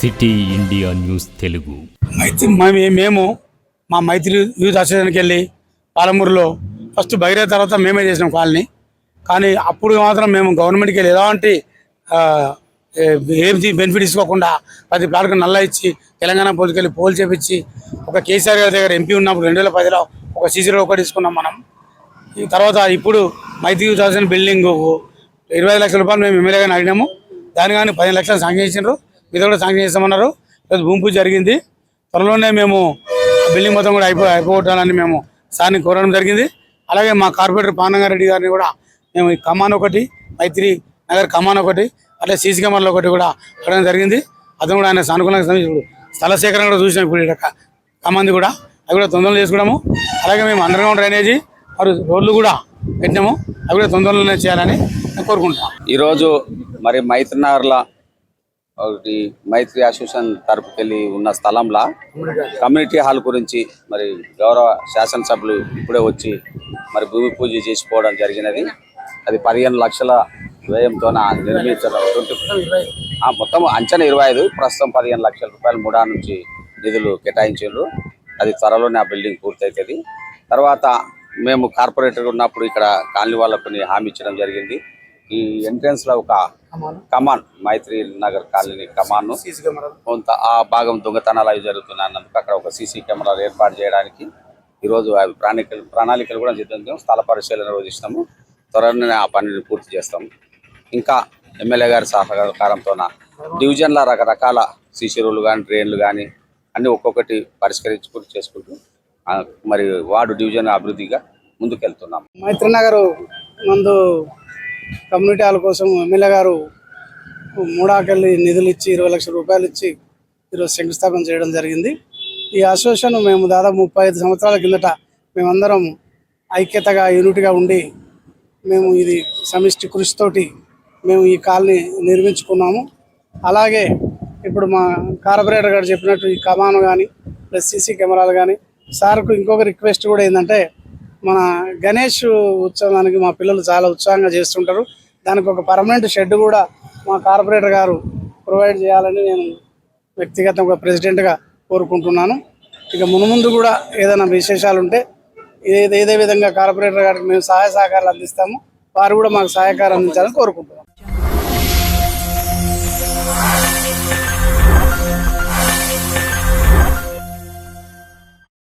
City India news Telugu. మేము మా మైత్రి youth అసోసియేషన్కి వెళ్ళి పాలమూరులో ఫస్ట్ బైరే తర్వాత మేమే చేసినాం కాలనీ. కానీ అప్పుడు మాత్రం మేము గవర్నమెంట్కి వెళ్ళి ఎలాంటి ఏం బెనిఫిట్ ఇసుకోకుండా ప్రతి ప్లాట్కు నల్ల ఇచ్చి తెలంగాణ పోలీసుకెళ్ళి పోల్ చేపించి ఒక కేసీఆర్ గారి దగ్గర ఎంపీ ఉన్నప్పుడు 2010లో ఒక సీసీ రోడ్ ఒకటి తీసుకున్నాం మనం. ఈ తర్వాత ఇప్పుడు మైత్రి యూత్ అసోసియేషన్ బిల్డింగ్ 25 లక్షల రూపాయలు మేము ఎమ్మెల్యే గారిని అడిగినాము. దాని కానీ 15 లక్షలు శాంక్షన్ చేసినారు, మీద కూడా శాంక్షన్ చేస్తామన్నారు. ఈరోజు భూమి పూజ జరిగింది. త్వరలోనే మేము బిల్డింగ్ మొత్తం కూడా అయిపోగొట్టాలని మేము సార్ని కోరడం జరిగింది. అలాగే మా కార్పొరేటర్ పానంగారెడ్డి గారిని కూడా మేము కమాన్ ఒకటి, మైత్రి నగర్ కమాన్ ఒకటి, అట్లా సీసీ కెమెరాలు ఒకటి కూడా అడగడం జరిగింది. అతను కూడా ఆయన సానుకూలంగా ఇప్పుడు స్థల సేకరణ కూడా చూసినాం. ఇప్పుడు కమాంది కూడా అవి కూడా తొందరలో చేసుకున్నాము. అలాగే మేము అండర్ గ్రౌండ్ డ్రైనేజీ మరియు రోడ్లు కూడా పెట్టినాము. అవి కూడా తొందరలోనే చేయాలని కోరుకుంటాం. ఈరోజు మరి మైత్రి నగర్లో ఒకటి మైత్రి అసోసియేషన్ తరపుకెళ్ళి ఉన్న స్థలంలో కమ్యూనిటీ హాల్ గురించి మరి గౌరవ శాసనసభ్యులు ఇప్పుడే వచ్చి మరి భూమి పూజ చేసిపోవడం జరిగినది. అది 15 లక్షల వ్యయంతో నిర్మించడం. మొత్తం అంచనా 25, ప్రస్తుతం 15 లక్షల రూపాయలు ముడా నుంచి నిధులు కేటాయించారు. అది త్వరలోనే ఆ బిల్డింగ్ పూర్తవుతుంది. తర్వాత మేము కార్పొరేటర్ ఉన్నప్పుడు ఇక్కడ కాలనీ వాళ్ళకు హామీ ఇచ్చడం జరిగింది. ఈ ఎంట్రన్స్ లో ఒక కమాన్, మైత్రి నగర్ కాలనీ కమాన్ కొంత ఆ భాగం దొంగతనాలు అవి జరుగుతున్నందుకు అక్కడ ఒక సీసీ కెమెరాలు ఏర్పాటు చేయడానికి ఈరోజు అవి ప్రణాళికలు కూడా సిద్ధం, స్థల పరిశీలన రోజు ఇస్తాము. త్వరలోనే ఆ పనిని పూర్తి చేస్తాము. ఇంకా ఎమ్మెల్యే గారి సహకారంతో డివిజన్ల రకరకాల సీసీ రోడ్లు కానీ డ్రైన్లు కానీ అన్నీ ఒక్కొక్కటి పరిష్కరించుకుంటూ చేసుకుంటూ మరి వార్డు డివిజన్ అభివృద్ధిగా ముందుకెళ్తున్నాం. మైత్రి నగర్ ముందు కమ్యూనిటీ హాల్ కోసం ఎమ్మెల్యే గారు మూడాకెళ్ళి నిధులు ఇచ్చి 20 లక్షల రూపాయలు ఇచ్చి ఈరోజు శంకుస్థాపన చేయడం జరిగింది. ఈ అసోసియేషన్ మేము దాదాపు 35 సంవత్సరాల కిందట మేమందరం ఐక్యతగా యూనిట్గా ఉండి మేము ఇది సమిష్టి కృషితోటి మేము ఈ కాలనీ నిర్మించుకున్నాము. అలాగే ఇప్పుడు మా కార్పొరేటర్ గారు చెప్పినట్టు ఈ కమాను కానీ ప్లస్ సీసీ కెమెరాలు కానీ సార్కు ఇంకొక రిక్వెస్ట్ కూడా ఏంటంటే, మన గణేష్ ఉత్సవానికి మా పిల్లలు చాలా ఉత్సాహంగా చేస్తుంటారు. దానికి ఒక పర్మనెంట్ షెడ్ కూడా మా కార్పొరేటర్ గారు ప్రొవైడ్ చేయాలని నేను వ్యక్తిగతంగా ప్రెసిడెంట్గా కోరుకుంటున్నాను. ఇక మునుముందు కూడా ఏదైనా విశేషాలు ఉంటే ఏదే విధంగా కార్పొరేటర్ గారికి మేము సహాయ సహకారాలు అందిస్తాము. వారు కూడా మాకు సహకారం అందించాలని కోరుకుంటున్నాం.